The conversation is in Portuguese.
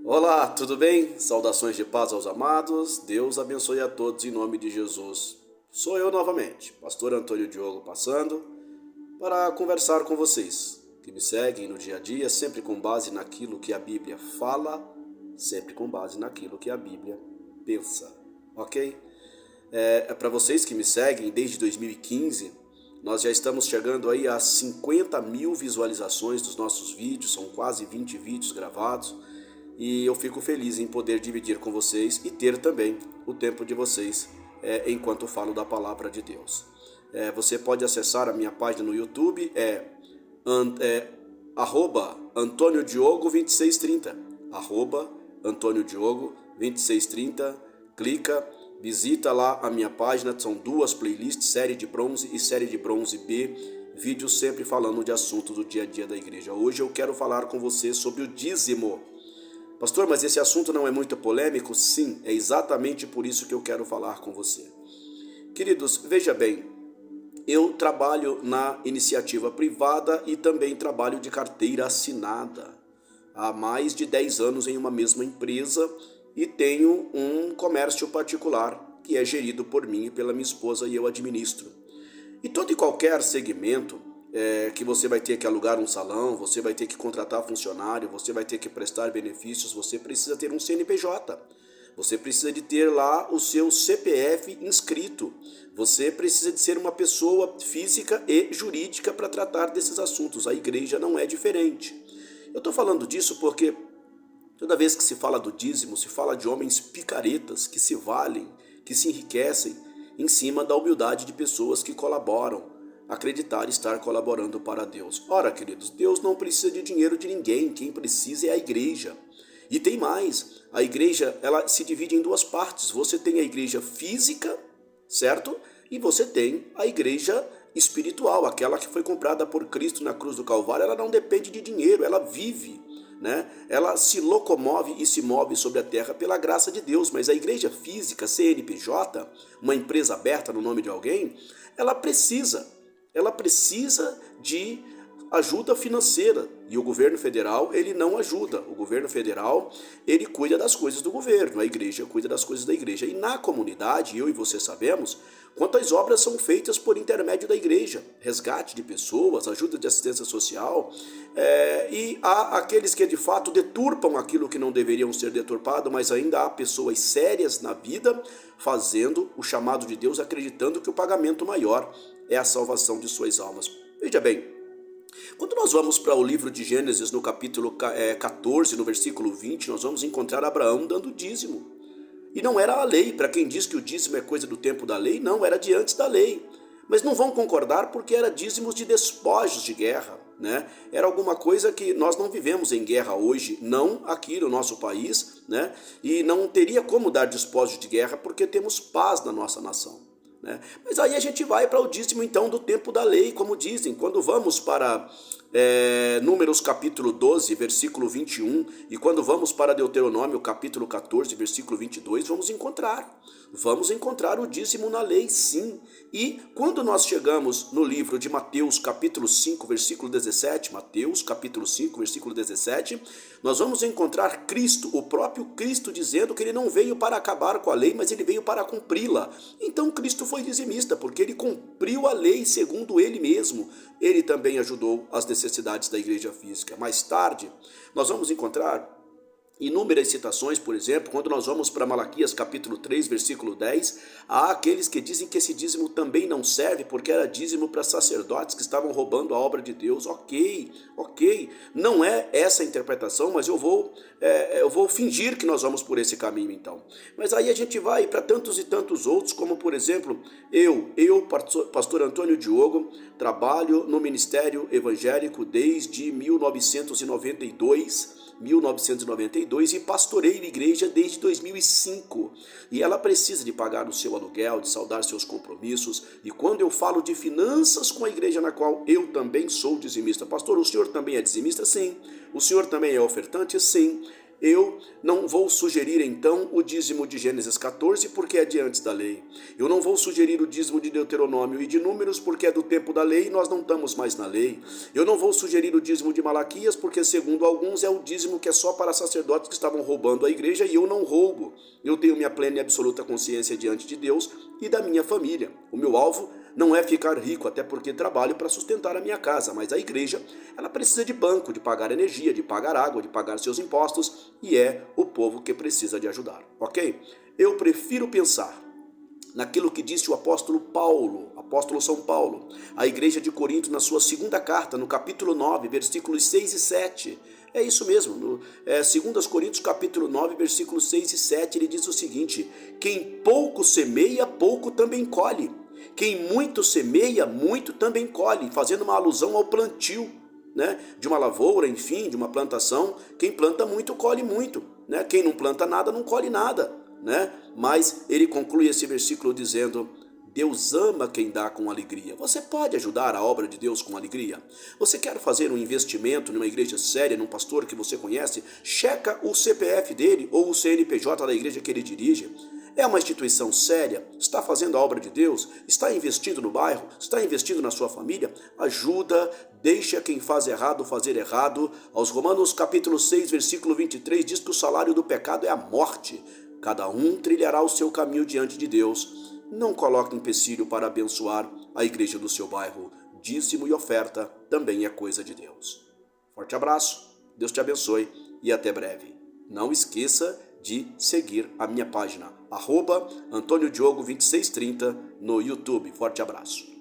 Olá, tudo bem? Saudações de paz aos amados. Deus abençoe a todos em nome de Jesus. Sou eu novamente, Pastor Antônio Diogo, passando para conversar com vocês que me seguem no dia a dia, sempre com base naquilo que a Bíblia fala, sempre com base naquilo que a Bíblia pensa, ok? Para vocês que me seguem desde 2015, nós já estamos chegando aí a 50 mil visualizações dos nossos vídeos, são quase 20 vídeos gravados. E eu fico feliz em poder dividir com vocês e ter também o tempo de vocês enquanto falo da palavra de Deus. Você pode acessar a minha página no YouTube, arroba Antônio Diogo 2630, arroba Antônio Diogo 2630, clica, visita lá a minha página, são duas playlists, série de bronze e série de bronze B, vídeos sempre falando de assuntos do dia a dia da igreja. Hoje eu quero falar com você sobre o dízimo. Pastor, mas esse assunto não é muito polêmico? Sim, é exatamente por isso que eu quero falar com você. Queridos, veja bem, eu trabalho na iniciativa privada e também trabalho de carteira assinada. Há mais de 10 anos em uma mesma empresa e tenho um comércio particular que é gerido por mim e pela minha esposa e eu administro. E todo e qualquer segmento que você vai ter que alugar um salão, você vai ter que contratar funcionário, você vai ter que prestar benefícios, você precisa ter um CNPJ. Você precisa de ter lá o seu CPF inscrito. Você precisa de ser uma pessoa física e jurídica para tratar desses assuntos. A igreja não é diferente. Eu estou falando disso porque toda vez que se fala do dízimo, se fala de homens picaretas que se valem, que se enriquecem em cima da humildade de pessoas que colaboram, acreditar estar colaborando para Deus. Ora, queridos, Deus não precisa de dinheiro de ninguém, quem precisa é a igreja. E tem mais, a igreja ela se divide em duas partes. Você tem a igreja física, certo? E você tem a igreja espiritual, aquela que foi comprada por Cristo na cruz do Calvário. Ela não depende de dinheiro, ela vive, né? Ela se locomove e se move sobre a terra pela graça de Deus. Mas a igreja física, CNPJ, uma empresa aberta no nome de alguém, ela precisa de ajuda financeira, e o governo federal ele não ajuda. O governo federal ele cuida das coisas do governo, a igreja cuida das coisas da igreja. E na comunidade, eu e você sabemos quantas obras são feitas por intermédio da igreja: resgate de pessoas, ajuda de assistência social, e há aqueles que de fato deturpam aquilo que não deveriam ser deturpado, mas ainda há pessoas sérias na vida fazendo o chamado de Deus, acreditando que o pagamento maior é a salvação de suas almas. Veja bem, quando nós vamos para o livro de Gênesis, no capítulo 14, no versículo 20, nós vamos encontrar Abraão dando dízimo. E não era a lei, para quem diz que o dízimo é coisa do tempo da lei, não, era de antes da lei. Mas não vão concordar porque era dízimos de despojos de guerra, né? Era alguma coisa que nós não vivemos em guerra hoje, não aqui no nosso país, né? E não teria como dar despojos de guerra porque temos paz na nossa nação. Mas aí a gente vai para o dízimo então do tempo da lei, como dizem. Quando vamos para Números capítulo 12, versículo 21, e quando vamos para Deuteronômio capítulo 14, versículo 22, vamos encontrar o dízimo na lei, sim. E quando nós chegamos no livro de Mateus capítulo 5, versículo 17, Mateus capítulo 5, versículo 17, nós vamos encontrar Cristo, o próprio Cristo, dizendo que ele não veio para acabar com a lei, mas ele veio para cumpri-la. Então Cristo foi dizimista, porque ele cumpriu a lei segundo ele mesmo. Ele também ajudou as necessidades da igreja física. Mais tarde, nós vamos encontrar inúmeras citações, por exemplo, quando nós vamos para Malaquias capítulo 3, versículo 10, há aqueles que dizem que esse dízimo também não serve porque era dízimo para sacerdotes que estavam roubando a obra de Deus. Ok, não é essa a interpretação, mas eu vou fingir que nós vamos por esse caminho então. Mas aí a gente vai para tantos e tantos outros, como por exemplo, pastor Antônio Diogo, trabalho no ministério evangélico desde 1992 e pastoreio igreja desde 2005. E ela precisa de pagar o seu aluguel, de saldar seus compromissos. E quando eu falo de finanças com a igreja na qual eu também sou dizimista, pastor, o senhor também é dizimista? Sim. O senhor também é ofertante? Sim. eu não vou sugerir então o dízimo de Gênesis 14 porque é de antes da lei. Eu não vou sugerir o dízimo de Deuteronômio e de Números porque é do tempo da lei e nós não estamos mais na lei. Eu não vou sugerir o dízimo de Malaquias porque, segundo alguns, é o dízimo que é só para sacerdotes que estavam roubando a igreja e eu não roubo. Eu tenho minha plena e absoluta consciência diante de Deus e da minha família. O meu alvo não é ficar rico, até porque trabalho para sustentar a minha casa, mas a igreja, ela precisa de banco, de pagar energia, de pagar água, de pagar seus impostos, e é o povo que precisa de ajudar, ok? Eu prefiro pensar naquilo que disse o apóstolo Paulo, apóstolo São Paulo, à igreja de Corinto, na sua segunda carta, no capítulo 9, versículos 6 e 7. É isso mesmo, no 2 Coríntios capítulo 9, versículos 6 e 7, ele diz o seguinte: quem pouco semeia, pouco também colhe. Quem muito semeia, muito também colhe, fazendo uma alusão ao plantio, né? De uma lavoura, enfim, de uma plantação. Quem planta muito, colhe muito, né? Quem não planta nada, não colhe nada, né? Mas ele conclui esse versículo dizendo: Deus ama quem dá com alegria. Você pode ajudar a obra de Deus com alegria? Você quer fazer um investimento numa igreja séria, num pastor que você conhece? Checa o CPF dele ou o CNPJ da igreja que ele dirige. É uma instituição séria? Está fazendo a obra de Deus? Está investindo no bairro? Está investindo na sua família? Ajuda, deixa quem faz errado fazer errado. Aos Romanos capítulo 6, versículo 23, diz que o salário do pecado é a morte. Cada um trilhará o seu caminho diante de Deus. Não coloque empecilho para abençoar a igreja do seu bairro. Dízimo e oferta também é coisa de Deus. Forte abraço, Deus te abençoe e até breve. Não esqueça de seguir a minha página, @AntônioDiogo2630 no YouTube. Forte abraço.